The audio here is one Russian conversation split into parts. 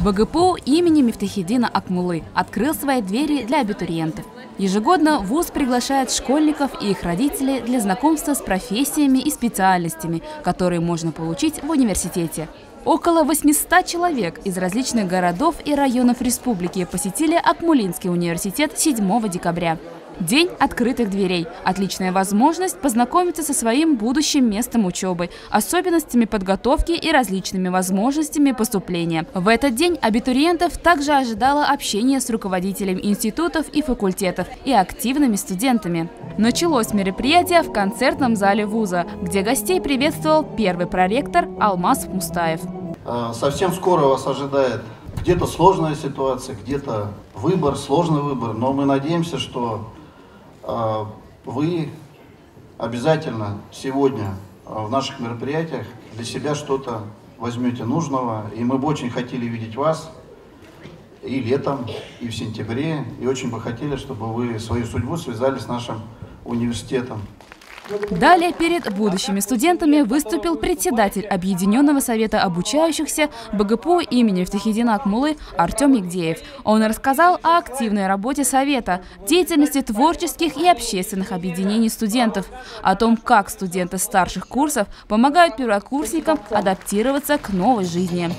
БГПУ имени Мифтахиддина Акмуллы открыл свои двери для абитуриентов. Ежегодно вуз приглашает школьников и их родителей для знакомства с профессиями и специальностями, которые можно получить в университете. Около 800 человек из различных городов и районов республики посетили Акмуллинский университет 7 декабря. День открытых дверей – отличная возможность познакомиться со своим будущим местом учебы, особенностями подготовки и различными возможностями поступления. В этот день абитуриентов также ожидало общение с руководителями институтов и факультетов и активными студентами. Началось мероприятие в концертном зале вуза, где гостей приветствовал первый проректор Алмаз Мустаев. Совсем скоро вас ожидает где-то сложная ситуация, где-то выбор, сложный выбор, но мы надеемся, что вы обязательно сегодня в наших мероприятиях для себя что-то возьмете нужного. И мы бы очень хотели видеть вас и летом, и в сентябре. И очень бы хотели, чтобы вы свою судьбу связали с нашим университетом. Далее перед будущими студентами выступил председатель Объединенного совета обучающихся БГПУ имени Мифтахиддина Акмуллы Артем Егдеев. Он рассказал о активной работе совета, деятельности творческих и общественных объединений студентов, о том, как студенты старших курсов помогают первокурсникам адаптироваться к новой жизни.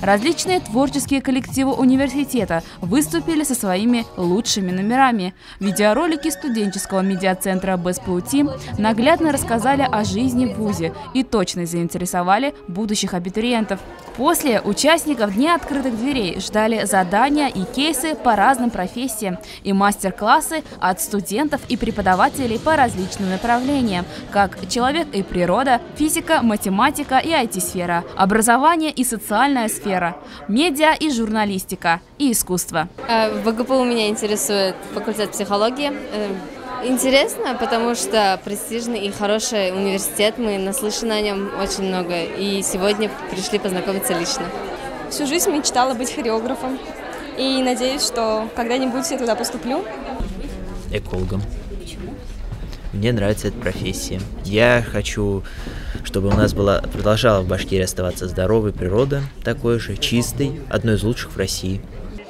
Различные творческие коллективы университета выступили со своими лучшими номерами. Видеоролики студенческого медиацентра БСПУ Тим наглядно рассказали о жизни в вузе и точно заинтересовали будущих абитуриентов. После участников Дня открытых дверей ждали задания и кейсы по разным профессиям и мастер-классы от студентов и преподавателей по различным направлениям, как человек и природа, физика, математика и IT-сфера, образование и социальная сфера, медиа и журналистика и искусство. В БГПУ меня интересует факультет психологии. Интересно, потому что престижный и хороший университет, мы наслышаны о нем очень много, и сегодня пришли познакомиться лично. Всю жизнь мечтала быть хореографом, и надеюсь, что когда-нибудь я туда поступлю. Экологом. Почему? Мне нравится эта профессия. Я хочу, чтобы у нас продолжала в Башкирии оставаться здоровой природа, такой же, чистой, одной из лучших в России.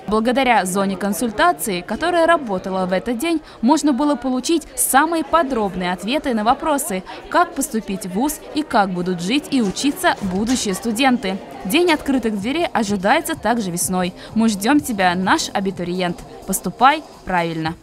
Благодаря зоне консультации, которая работала в этот день, можно было получить самые подробные ответы на вопросы, как поступить в вуз и как будут жить и учиться будущие студенты. День открытых дверей ожидается также весной. Мы ждем тебя, наш абитуриент. Поступай правильно.